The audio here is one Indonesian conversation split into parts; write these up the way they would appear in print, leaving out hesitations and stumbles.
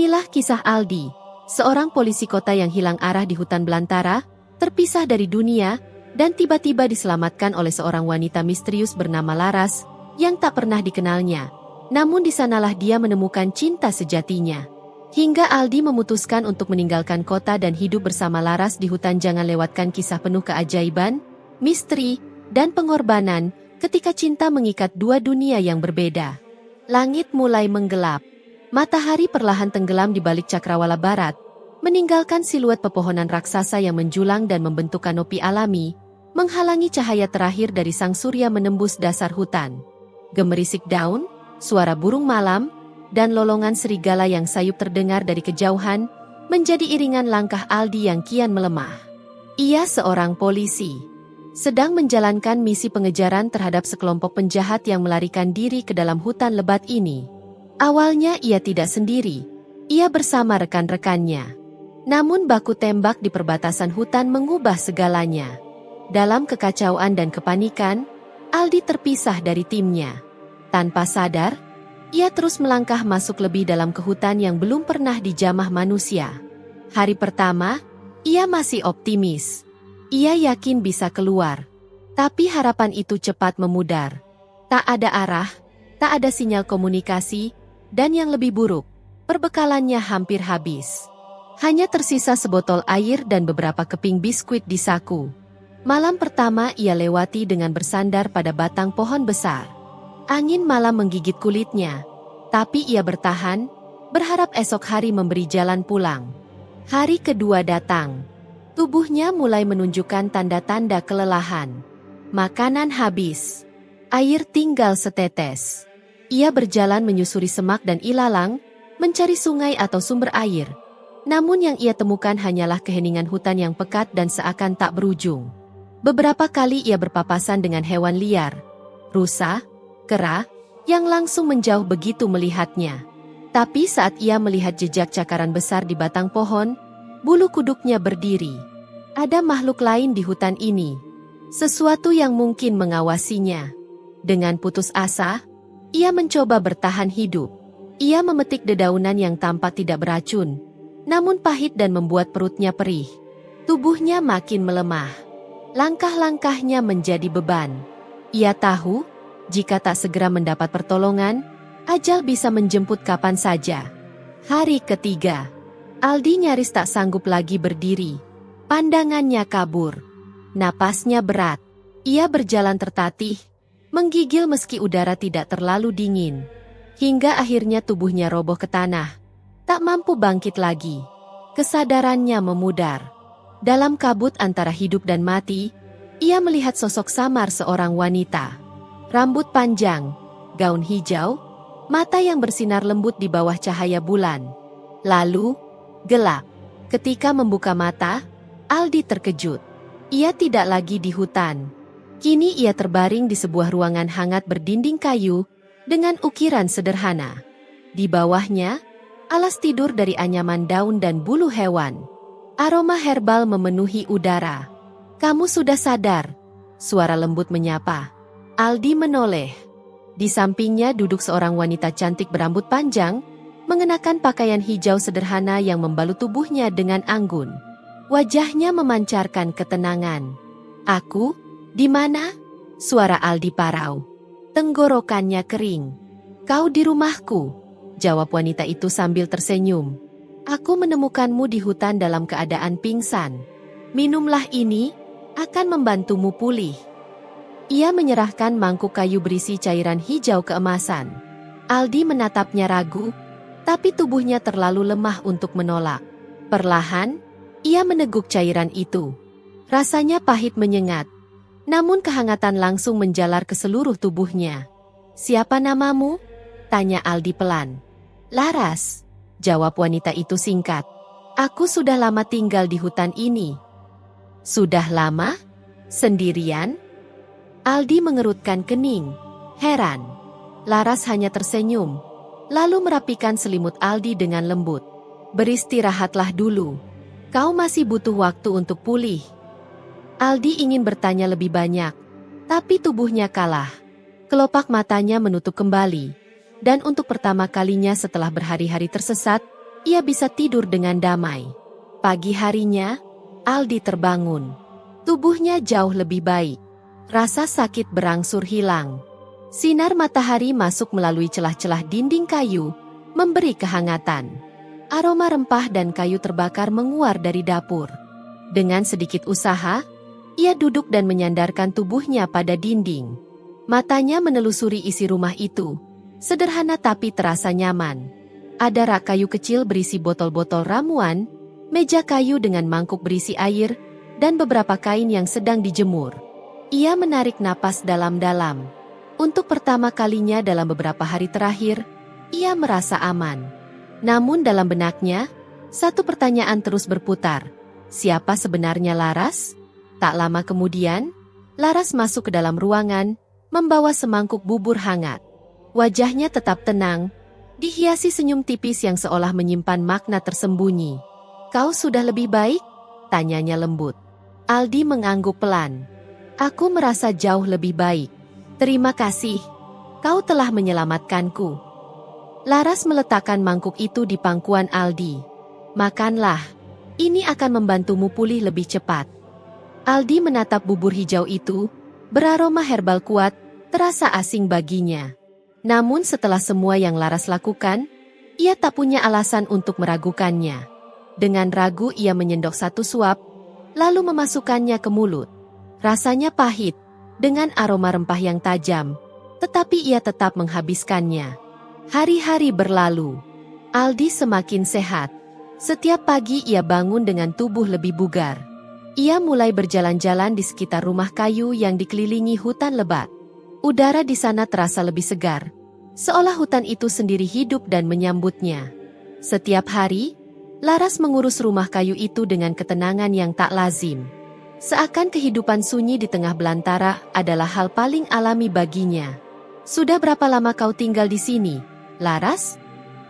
Inilah kisah Aldi, seorang polisi kota yang hilang arah di hutan belantara, terpisah dari dunia, dan tiba-tiba diselamatkan oleh seorang wanita misterius bernama Laras, yang tak pernah dikenalnya. Namun di sanalah dia menemukan cinta sejatinya. Hingga Aldi memutuskan untuk meninggalkan kota dan hidup bersama Laras di hutan. Jangan lewatkan kisah penuh keajaiban, misteri, dan pengorbanan, ketika cinta mengikat dua dunia yang berbeda. Langit mulai menggelap. Matahari perlahan tenggelam di balik cakrawala barat, meninggalkan siluet pepohonan raksasa yang menjulang dan membentuk kanopi alami, menghalangi cahaya terakhir dari sang surya menembus dasar hutan. Gemerisik daun, suara burung malam, dan lolongan serigala yang sayup terdengar dari kejauhan, menjadi iringan langkah Aldi yang kian melemah. Ia seorang polisi, sedang menjalankan misi pengejaran terhadap sekelompok penjahat yang melarikan diri ke dalam hutan lebat ini. Awalnya ia tidak sendiri, ia bersama rekan-rekannya. Namun baku tembak di perbatasan hutan mengubah segalanya. Dalam kekacauan dan kepanikan, Aldi terpisah dari timnya. Tanpa sadar, ia terus melangkah masuk lebih dalam ke hutan yang belum pernah dijamah manusia. Hari pertama, ia masih optimis. Ia yakin bisa keluar. Tapi harapan itu cepat memudar. Tak ada arah, tak ada sinyal komunikasi, dan yang lebih buruk, perbekalannya hampir habis. Hanya tersisa sebotol air dan beberapa keping biskuit di saku. Malam pertama ia lewati dengan bersandar pada batang pohon besar. Angin malam menggigit kulitnya, tapi ia bertahan, berharap esok hari memberi jalan pulang. Hari kedua datang. Tubuhnya mulai menunjukkan tanda-tanda kelelahan. Makanan habis. Air tinggal setetes. Ia berjalan menyusuri semak dan ilalang, mencari sungai atau sumber air. Namun yang ia temukan hanyalah keheningan hutan yang pekat dan seakan tak berujung. Beberapa kali ia berpapasan dengan hewan liar, rusa, kera, yang langsung menjauh begitu melihatnya. Tapi saat ia melihat jejak cakaran besar di batang pohon, bulu kuduknya berdiri. Ada makhluk lain di hutan ini. Sesuatu yang mungkin mengawasinya. Dengan putus asa, ia mencoba bertahan hidup. Ia memetik dedaunan yang tampak tidak beracun, namun pahit dan membuat perutnya perih. Tubuhnya makin melemah. Langkah-langkahnya menjadi beban. Ia tahu, jika tak segera mendapat pertolongan, ajal bisa menjemput kapan saja. Hari ketiga, Aldi nyaris tak sanggup lagi berdiri. Pandangannya kabur. Napasnya berat. Ia berjalan tertatih, menggigil meski udara tidak terlalu dingin. Hingga akhirnya tubuhnya roboh ke tanah. Tak mampu bangkit lagi. Kesadarannya memudar. Dalam kabut antara hidup dan mati, ia melihat sosok samar seorang wanita. Rambut panjang, gaun hijau, mata yang bersinar lembut di bawah cahaya bulan. Lalu, gelap. Ketika membuka mata, Aldi terkejut. Ia tidak lagi di hutan. Kini ia terbaring di sebuah ruangan hangat berdinding kayu, dengan ukiran sederhana. Di bawahnya, alas tidur dari anyaman daun dan bulu hewan. Aroma herbal memenuhi udara. "Kamu sudah sadar?" Suara lembut menyapa. Aldi menoleh. Di sampingnya duduk seorang wanita cantik berambut panjang, mengenakan pakaian hijau sederhana yang membalut tubuhnya dengan anggun. Wajahnya memancarkan ketenangan. "Aku? Di mana?" Suara Aldi parau. Tenggorokannya kering. "Kau di rumahku," jawab wanita itu sambil tersenyum. "Aku menemukanmu di hutan dalam keadaan pingsan. Minumlah ini, akan membantumu pulih." Ia menyerahkan mangkuk kayu berisi cairan hijau keemasan. Aldi menatapnya ragu, tapi tubuhnya terlalu lemah untuk menolak. Perlahan, ia meneguk cairan itu. Rasanya pahit menyengat, namun kehangatan langsung menjalar ke seluruh tubuhnya. "Siapa namamu?" tanya Aldi pelan. "Laras," jawab wanita itu singkat. "Aku sudah lama tinggal di hutan ini." "Sudah lama? Sendirian?" Aldi mengerutkan kening, heran. Laras hanya tersenyum, lalu merapikan selimut Aldi dengan lembut. "Beristirahatlah dulu. Kau masih butuh waktu untuk pulih." Aldi ingin bertanya lebih banyak, tapi tubuhnya kalah. Kelopak matanya menutup kembali, dan untuk pertama kalinya setelah berhari-hari tersesat, ia bisa tidur dengan damai. Pagi harinya, Aldi terbangun. Tubuhnya jauh lebih baik. Rasa sakit berangsur hilang. Sinar matahari masuk melalui celah-celah dinding kayu, memberi kehangatan. Aroma rempah dan kayu terbakar menguar dari dapur. Dengan sedikit usaha, ia duduk dan menyandarkan tubuhnya pada dinding. Matanya menelusuri isi rumah itu. Sederhana tapi terasa nyaman. Ada rak kayu kecil berisi botol-botol ramuan, meja kayu dengan mangkuk berisi air, dan beberapa kain yang sedang dijemur. Ia menarik napas dalam-dalam. Untuk pertama kalinya dalam beberapa hari terakhir, ia merasa aman. Namun dalam benaknya, satu pertanyaan terus berputar. Siapa sebenarnya Laras? Tak lama kemudian, Laras masuk ke dalam ruangan, membawa semangkuk bubur hangat. Wajahnya tetap tenang, dihiasi senyum tipis yang seolah menyimpan makna tersembunyi. "Kau sudah lebih baik?" tanyanya lembut. Aldi mengangguk pelan. "Aku merasa jauh lebih baik. Terima kasih. Kau telah menyelamatkanku." Laras meletakkan mangkuk itu di pangkuan Aldi. "Makanlah. Ini akan membantumu pulih lebih cepat." Aldi menatap bubur hijau itu, beraroma herbal kuat, terasa asing baginya. Namun setelah semua yang Laras lakukan, ia tak punya alasan untuk meragukannya. Dengan ragu ia menyendok satu suap, lalu memasukkannya ke mulut. Rasanya pahit, dengan aroma rempah yang tajam, tetapi ia tetap menghabiskannya. Hari-hari berlalu. Aldi semakin sehat. Setiap pagi ia bangun dengan tubuh lebih bugar. Ia mulai berjalan-jalan di sekitar rumah kayu yang dikelilingi hutan lebat. Udara di sana terasa lebih segar, seolah hutan itu sendiri hidup dan menyambutnya. Setiap hari, Laras mengurus rumah kayu itu dengan ketenangan yang tak lazim. Seakan kehidupan sunyi di tengah belantara adalah hal paling alami baginya. "Sudah berapa lama kau tinggal di sini, Laras?"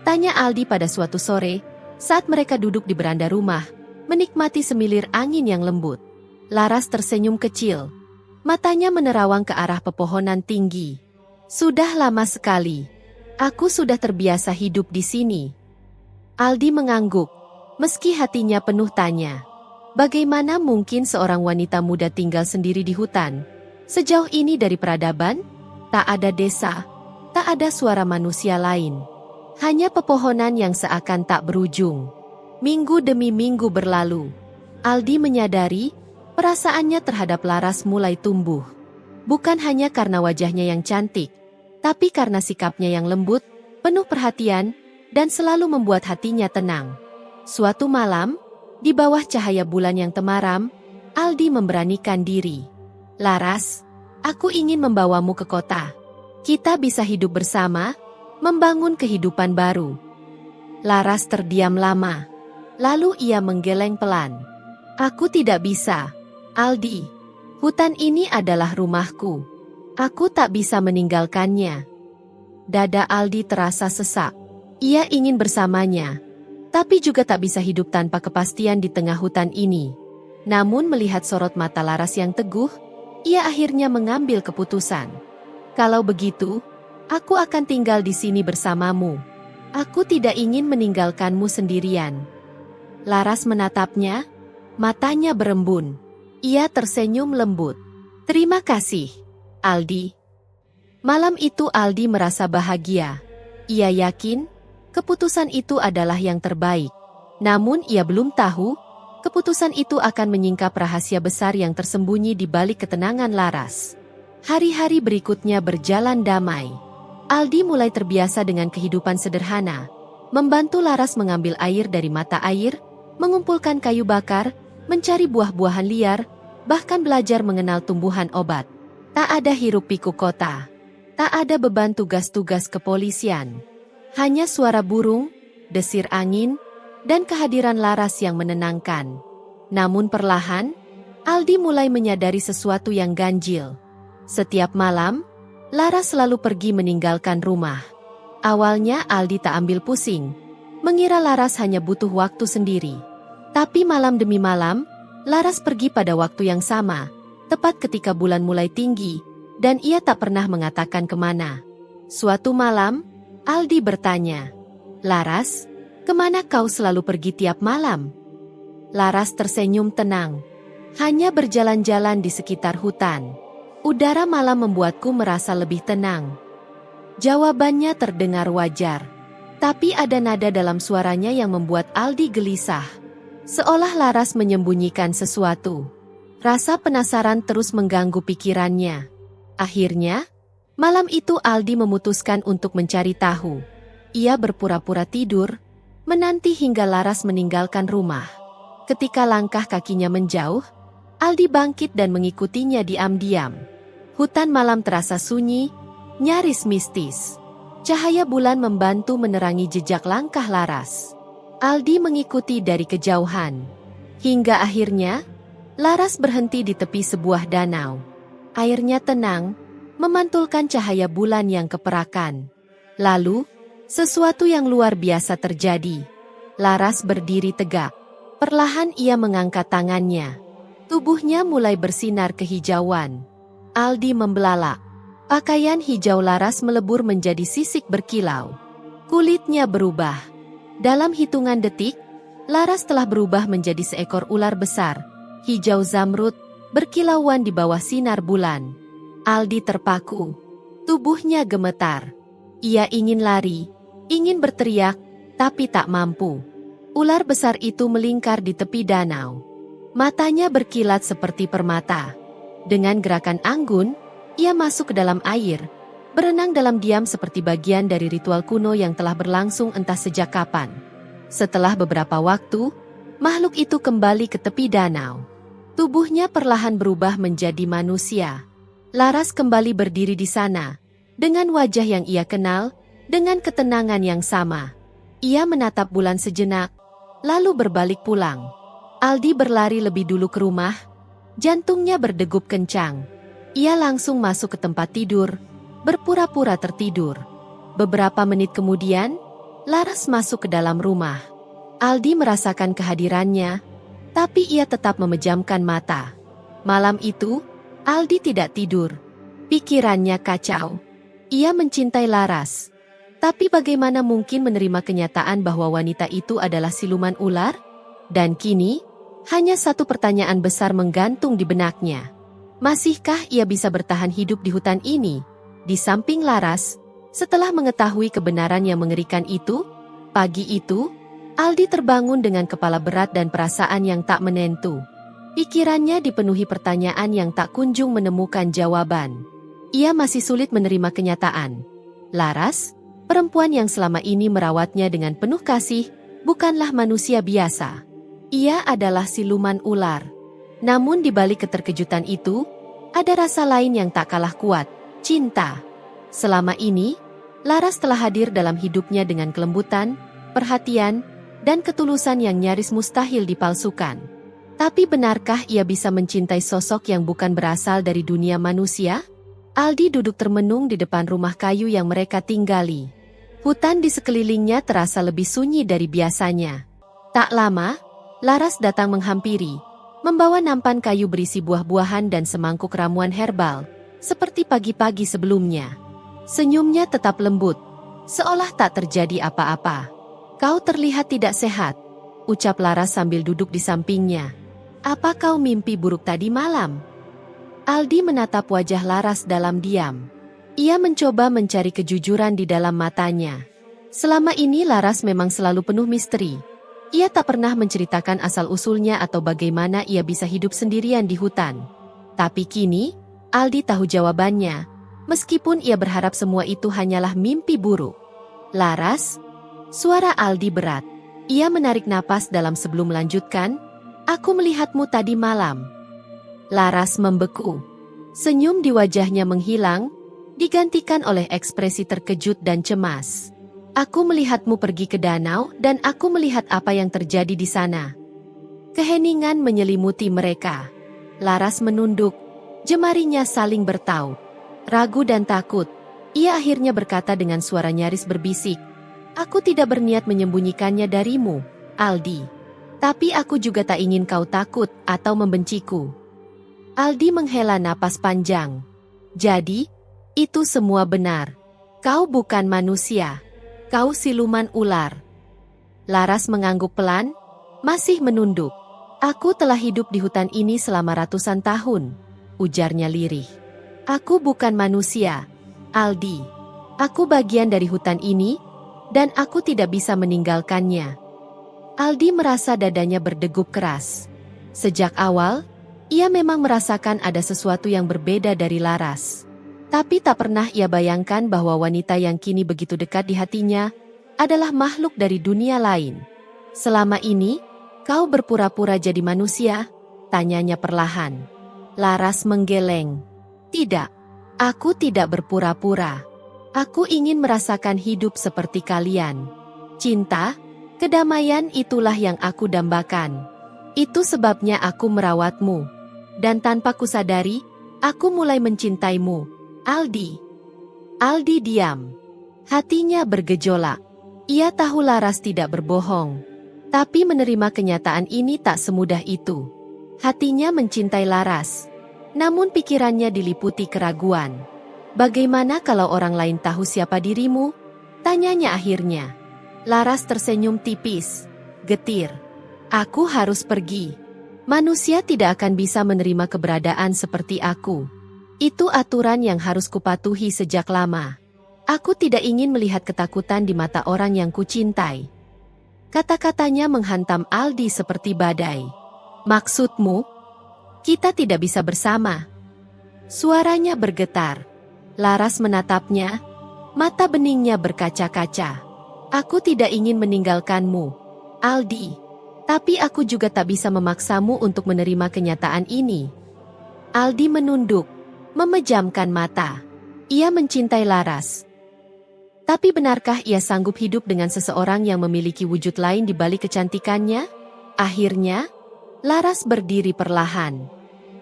tanya Aldi pada suatu sore, saat mereka duduk di beranda rumah, menikmati semilir angin yang lembut. Laras tersenyum kecil. Matanya menerawang ke arah pepohonan tinggi. "Sudah lama sekali. Aku sudah terbiasa hidup di sini." Aldi mengangguk, meski hatinya penuh tanya. Bagaimana mungkin seorang wanita muda tinggal sendiri di hutan? Sejauh ini dari peradaban, tak ada desa, tak ada suara manusia lain. Hanya pepohonan yang seakan tak berujung. Minggu demi minggu berlalu. Aldi menyadari, perasaannya terhadap Laras mulai tumbuh. Bukan hanya karena wajahnya yang cantik, tapi karena sikapnya yang lembut, penuh perhatian, dan selalu membuat hatinya tenang. Suatu malam, di bawah cahaya bulan yang temaram, Aldi memberanikan diri. "Laras, aku ingin membawamu ke kota. Kita bisa hidup bersama, membangun kehidupan baru." Laras terdiam lama. Lalu ia menggeleng pelan. "Aku tidak bisa, Aldi. Hutan ini adalah rumahku. Aku tak bisa meninggalkannya." Dada Aldi terasa sesak. Ia ingin bersamanya, tapi juga tak bisa hidup tanpa kepastian di tengah hutan ini. Namun melihat sorot mata Laras yang teguh, ia akhirnya mengambil keputusan. "Kalau begitu, aku akan tinggal di sini bersamamu. Aku tidak ingin meninggalkanmu sendirian." Laras menatapnya, matanya berembun. Ia tersenyum lembut. "Terima kasih, Aldi." Malam itu Aldi merasa bahagia. Ia yakin, keputusan itu adalah yang terbaik. Namun ia belum tahu, keputusan itu akan menyingkap rahasia besar yang tersembunyi di balik ketenangan Laras. Hari-hari berikutnya berjalan damai. Aldi mulai terbiasa dengan kehidupan sederhana, membantu Laras mengambil air dari mata air, mengumpulkan kayu bakar, mencari buah-buahan liar, bahkan belajar mengenal tumbuhan obat. Tak ada hiruk-pikuk kota. Tak ada beban tugas-tugas kepolisian. Hanya suara burung, desir angin, dan kehadiran Laras yang menenangkan. Namun perlahan, Aldi mulai menyadari sesuatu yang ganjil. Setiap malam, Laras selalu pergi meninggalkan rumah. Awalnya Aldi tak ambil pusing, mengira Laras hanya butuh waktu sendiri. Tapi malam demi malam, Laras pergi pada waktu yang sama, tepat ketika bulan mulai tinggi, dan ia tak pernah mengatakan kemana. Suatu malam, Aldi bertanya, "Laras, Kemana kau selalu pergi tiap malam? Laras tersenyum tenang. Hanya berjalan-jalan di sekitar hutan. Udara malam membuatku merasa lebih tenang. Jawabannya terdengar wajar. Tapi ada nada dalam suaranya yang membuat Aldi gelisah. Seolah Laras menyembunyikan sesuatu. Rasa penasaran terus mengganggu pikirannya. Akhirnya, malam itu Aldi memutuskan untuk mencari tahu. Ia berpura-pura tidur, menanti hingga Laras meninggalkan rumah. Ketika langkah kakinya menjauh, Aldi bangkit dan mengikutinya diam-diam. Hutan malam terasa sunyi, nyaris mistis. Cahaya bulan membantu menerangi jejak langkah Laras. Aldi mengikuti dari kejauhan. Hingga akhirnya, Laras berhenti di tepi sebuah danau. Airnya tenang, memantulkan cahaya bulan yang keperakan. Lalu, sesuatu yang luar biasa terjadi. Laras berdiri tegak. Perlahan ia mengangkat tangannya. Tubuhnya mulai bersinar kehijauan. Aldi membelalak. Pakaian hijau Laras melebur menjadi sisik berkilau. Kulitnya berubah. Dalam hitungan detik, Laras telah berubah menjadi seekor ular besar, hijau zamrud, berkilauan di bawah sinar bulan. Aldi terpaku. Tubuhnya gemetar. Ia ingin lari, ingin berteriak, tapi tak mampu. Ular besar itu melingkar di tepi danau. Matanya berkilat seperti permata. Dengan gerakan anggun, ia masuk ke dalam air, berenang dalam diam seperti bagian dari ritual kuno yang telah berlangsung entah sejak kapan. Setelah beberapa waktu, makhluk itu kembali ke tepi danau. Tubuhnya perlahan berubah menjadi manusia. Laras kembali berdiri di sana, dengan wajah yang ia kenal, dengan ketenangan yang sama. Ia menatap bulan sejenak, lalu berbalik pulang. Aldi berlari lebih dulu ke rumah, jantungnya berdegup kencang. Ia langsung masuk ke tempat tidur, berpura-pura tertidur. Beberapa menit kemudian, Laras masuk ke dalam rumah. Aldi merasakan kehadirannya, tapi ia tetap memejamkan mata. Malam itu, Aldi tidak tidur. Pikirannya kacau. Ia mencintai Laras. Tapi bagaimana mungkin menerima kenyataan bahwa wanita itu adalah siluman ular? Dan kini, hanya satu pertanyaan besar menggantung di benaknya. Masihkah ia bisa bertahan hidup di hutan ini? Di samping Laras, setelah mengetahui kebenaran yang mengerikan itu, pagi itu, Aldi terbangun dengan kepala berat dan perasaan yang tak menentu. Pikirannya dipenuhi pertanyaan yang tak kunjung menemukan jawaban. Ia masih sulit menerima kenyataan. Laras, perempuan yang selama ini merawatnya dengan penuh kasih, bukanlah manusia biasa. Ia adalah siluman ular. Namun di balik keterkejutan itu, ada rasa lain yang tak kalah kuat, cinta. Selama ini, Laras telah hadir dalam hidupnya dengan kelembutan, perhatian, dan ketulusan yang nyaris mustahil dipalsukan. Tapi benarkah ia bisa mencintai sosok yang bukan berasal dari dunia manusia? Aldi duduk termenung di depan rumah kayu yang mereka tinggali. Hutan di sekelilingnya terasa lebih sunyi dari biasanya. Tak lama, Laras datang menghampiri, membawa nampan kayu berisi buah-buahan dan semangkuk ramuan herbal, seperti pagi-pagi sebelumnya. Senyumnya tetap lembut, seolah tak terjadi apa-apa. "Kau terlihat tidak sehat," ucap Laras sambil duduk di sampingnya. "Apa kau mimpi buruk tadi malam?" Aldi menatap wajah Laras dalam diam. Ia mencoba mencari kejujuran di dalam matanya. Selama ini Laras memang selalu penuh misteri. Ia tak pernah menceritakan asal-usulnya atau bagaimana ia bisa hidup sendirian di hutan. Tapi kini, Aldi tahu jawabannya, meskipun ia berharap semua itu hanyalah mimpi buruk. "Laras," suara Aldi berat. Ia menarik napas dalam sebelum melanjutkan, "Aku melihatmu tadi malam." Laras membeku. Senyum di wajahnya menghilang, digantikan oleh ekspresi terkejut dan cemas. "Aku melihatmu pergi ke danau dan aku melihat apa yang terjadi di sana." Keheningan menyelimuti mereka. Laras menunduk, jemarinya saling bertaut. Ragu dan takut, ia akhirnya berkata dengan suara nyaris berbisik, "Aku tidak berniat menyembunyikannya darimu, Aldi. Tapi aku juga tak ingin kau takut atau membenciku." Aldi menghela napas panjang. "Jadi, itu semua benar. Kau bukan manusia. Kau siluman ular." Laras mengangguk pelan, masih menunduk. Aku telah hidup di hutan ini selama ratusan tahun, ujarnya lirih. Aku bukan manusia, Aldi. Aku bagian dari hutan ini, dan aku tidak bisa meninggalkannya. Aldi merasa dadanya berdegup keras. Sejak awal, ia memang merasakan ada sesuatu yang berbeda dari Laras. Tapi tak pernah ia bayangkan bahwa wanita yang kini begitu dekat di hatinya adalah makhluk dari dunia lain. Selama ini, kau berpura-pura jadi manusia? Tanyanya perlahan. Laras menggeleng. Tidak, aku tidak berpura-pura. Aku ingin merasakan hidup seperti kalian. Cinta, kedamaian itulah yang aku dambakan. Itu sebabnya aku merawatmu. Dan tanpa kusadari, aku mulai mencintaimu. Aldi. Aldi diam. Hatinya bergejolak. Ia tahu Laras tidak berbohong. Tapi menerima kenyataan ini tak semudah itu. Hatinya mencintai Laras. Namun pikirannya diliputi keraguan. Bagaimana kalau orang lain tahu siapa dirimu? Tanyanya akhirnya. Laras tersenyum tipis. Getir. Aku harus pergi. Manusia tidak akan bisa menerima keberadaan seperti aku. Itu aturan yang harus kupatuhi sejak lama. Aku tidak ingin melihat ketakutan di mata orang yang kucintai. Kata-katanya menghantam Aldi seperti badai. Maksudmu? Kita tidak bisa bersama. Suaranya bergetar. Laras menatapnya. Mata beningnya berkaca-kaca. Aku tidak ingin meninggalkanmu, Aldi. Tapi aku juga tak bisa memaksamu untuk menerima kenyataan ini. Aldi menunduk, memejamkan mata. Ia mencintai Laras. Tapi benarkah ia sanggup hidup dengan seseorang yang memiliki wujud lain di balik kecantikannya? Akhirnya, Laras berdiri perlahan.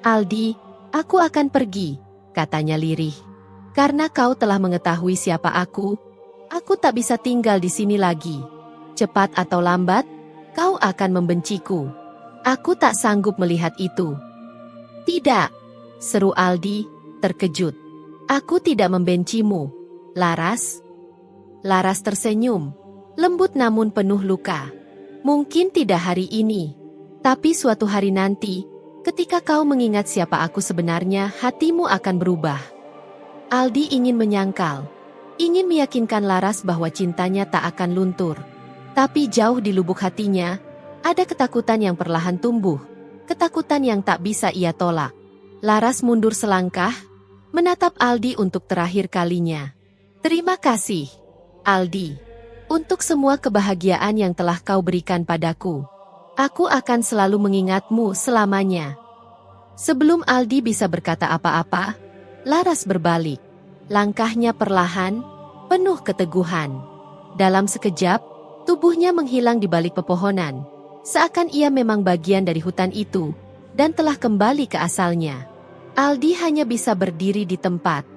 Aldi, aku akan pergi, katanya lirih. Karena kau telah mengetahui siapa aku tak bisa tinggal di sini lagi. Cepat atau lambat, kau akan membenciku. Aku tak sanggup melihat itu. Tidak, seru Aldi, terkejut. Aku tidak membencimu, Laras. Laras tersenyum, lembut namun penuh luka. Mungkin tidak hari ini, tapi suatu hari nanti, ketika kau mengingat siapa aku sebenarnya, hatimu akan berubah. Aldi ingin menyangkal, ingin meyakinkan Laras bahwa cintanya tak akan luntur. Tapi jauh di lubuk hatinya, ada ketakutan yang perlahan tumbuh, ketakutan yang tak bisa ia tolak. Laras mundur selangkah, menatap Aldi untuk terakhir kalinya. Terima kasih, Aldi, untuk semua kebahagiaan yang telah kau berikan padaku. Aku akan selalu mengingatmu selamanya. Sebelum Aldi bisa berkata apa-apa, Laras berbalik. Langkahnya perlahan, penuh keteguhan. Dalam sekejap, tubuhnya menghilang di balik pepohonan. Seakan ia memang bagian dari hutan itu, dan telah kembali ke asalnya. Aldi hanya bisa berdiri di tempat.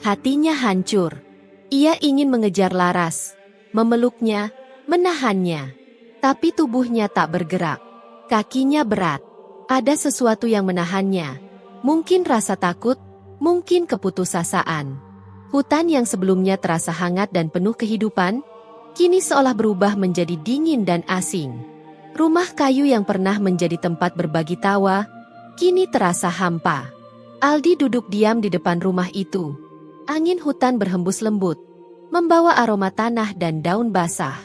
Hatinya hancur. Ia ingin mengejar Laras, memeluknya, menahannya. Tapi tubuhnya tak bergerak. Kakinya berat. Ada sesuatu yang menahannya. Mungkin rasa takut, mungkin keputusasaan. Hutan yang sebelumnya terasa hangat dan penuh kehidupan, kini seolah berubah menjadi dingin dan asing. Rumah kayu yang pernah menjadi tempat berbagi tawa, kini terasa hampa. Aldi duduk diam di depan rumah itu. Angin hutan berhembus lembut, membawa aroma tanah dan daun basah.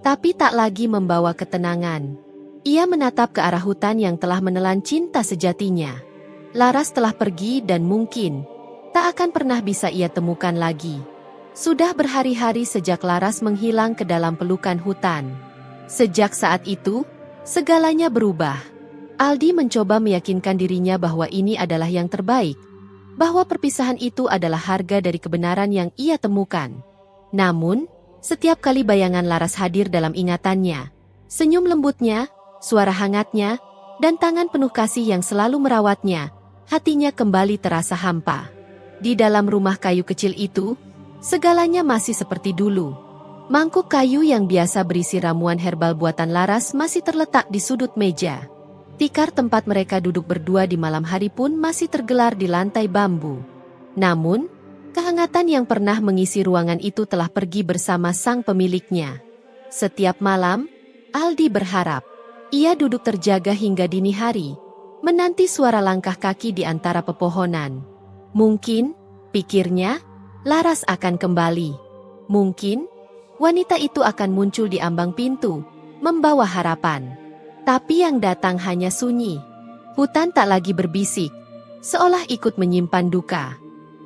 Tapi tak lagi membawa ketenangan. Ia menatap ke arah hutan yang telah menelan cinta sejatinya. Laras telah pergi dan mungkin tak akan pernah bisa ia temukan lagi. Sudah berhari-hari sejak Laras menghilang ke dalam pelukan hutan. Sejak saat itu, segalanya berubah. Aldi mencoba meyakinkan dirinya bahwa ini adalah yang terbaik, bahwa perpisahan itu adalah harga dari kebenaran yang ia temukan. Namun, setiap kali bayangan Laras hadir dalam ingatannya, senyum lembutnya, suara hangatnya, dan tangan penuh kasih yang selalu merawatnya, hatinya kembali terasa hampa. Di dalam rumah kayu kecil itu, segalanya masih seperti dulu. Mangkuk kayu yang biasa berisi ramuan herbal buatan Laras masih terletak di sudut meja. Tikar tempat mereka duduk berdua di malam hari pun masih tergelar di lantai bambu. Namun, kehangatan yang pernah mengisi ruangan itu telah pergi bersama sang pemiliknya. Setiap malam, Aldi berharap. Ia duduk terjaga hingga dini hari, menanti suara langkah kaki di antara pepohonan. Mungkin, pikirnya, Laras akan kembali. Mungkin, wanita itu akan muncul di ambang pintu, membawa harapan. Tapi yang datang hanya sunyi. Hutan tak lagi berbisik, seolah ikut menyimpan duka.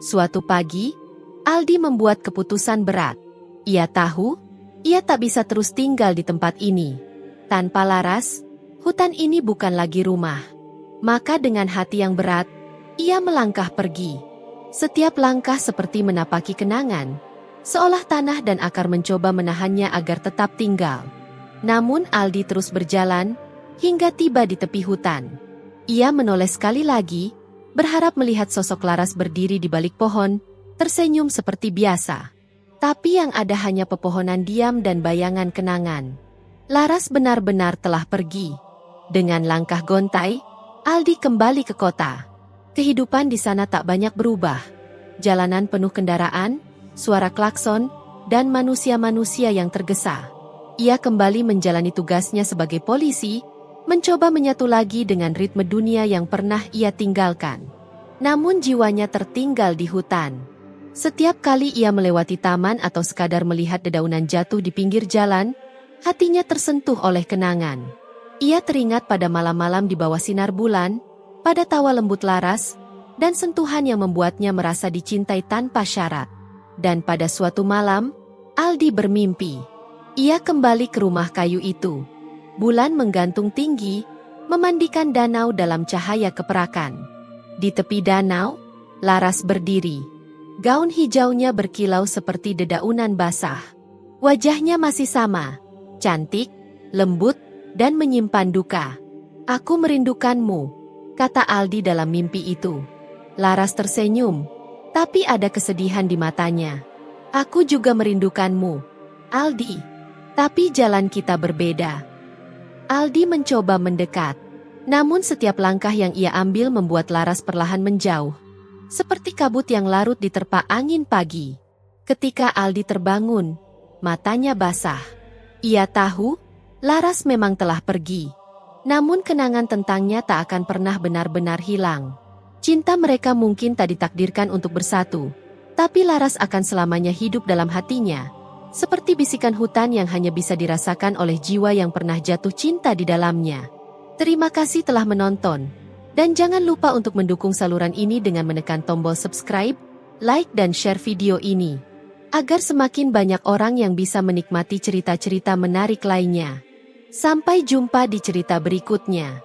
Suatu pagi, Aldi membuat keputusan berat. Ia tahu, ia tak bisa terus tinggal di tempat ini. Tanpa Laras, hutan ini bukan lagi rumah. Maka dengan hati yang berat, ia melangkah pergi. Setiap langkah seperti menapaki kenangan, seolah tanah dan akar mencoba menahannya agar tetap tinggal. Namun Aldi terus berjalan, hingga tiba di tepi hutan. Ia menoleh sekali lagi, berharap melihat sosok Laras berdiri di balik pohon, tersenyum seperti biasa. Tapi yang ada hanya pepohonan diam dan bayangan kenangan. Laras benar-benar telah pergi. Dengan langkah gontai, Aldi kembali ke kota. Kehidupan di sana tak banyak berubah. Jalanan penuh kendaraan, suara klakson, dan manusia-manusia yang tergesa. Ia kembali menjalani tugasnya sebagai polisi, mencoba menyatu lagi dengan ritme dunia yang pernah ia tinggalkan. Namun jiwanya tertinggal di hutan. Setiap kali ia melewati taman atau sekadar melihat dedaunan jatuh di pinggir jalan, hatinya tersentuh oleh kenangan. Ia teringat pada malam-malam di bawah sinar bulan, pada tawa lembut Laras, dan sentuhan yang membuatnya merasa dicintai tanpa syarat. Dan pada suatu malam, Aldi bermimpi. Ia kembali ke rumah kayu itu. Bulan menggantung tinggi, memandikan danau dalam cahaya keperakan. Di tepi danau, Laras berdiri. Gaun hijaunya berkilau seperti dedaunan basah. Wajahnya masih sama. Cantik, lembut, dan menyimpan duka. "Aku merindukanmu," kata Aldi dalam mimpi itu. Laras tersenyum, tapi ada kesedihan di matanya. "Aku juga merindukanmu, Aldi. Tapi jalan kita berbeda." Aldi mencoba mendekat. Namun setiap langkah yang ia ambil membuat Laras perlahan menjauh. Seperti kabut yang larut diterpa angin pagi. Ketika Aldi terbangun, matanya basah. Ia tahu, Laras memang telah pergi. Namun kenangan tentangnya tak akan pernah benar-benar hilang. Cinta mereka mungkin tak ditakdirkan untuk bersatu. Tapi Laras akan selamanya hidup dalam hatinya. Seperti bisikan hutan yang hanya bisa dirasakan oleh jiwa yang pernah jatuh cinta di dalamnya. Terima kasih telah menonton. Dan jangan lupa untuk mendukung saluran ini dengan menekan tombol subscribe, like dan share video ini. Agar semakin banyak orang yang bisa menikmati cerita-cerita menarik lainnya. Sampai jumpa di cerita berikutnya.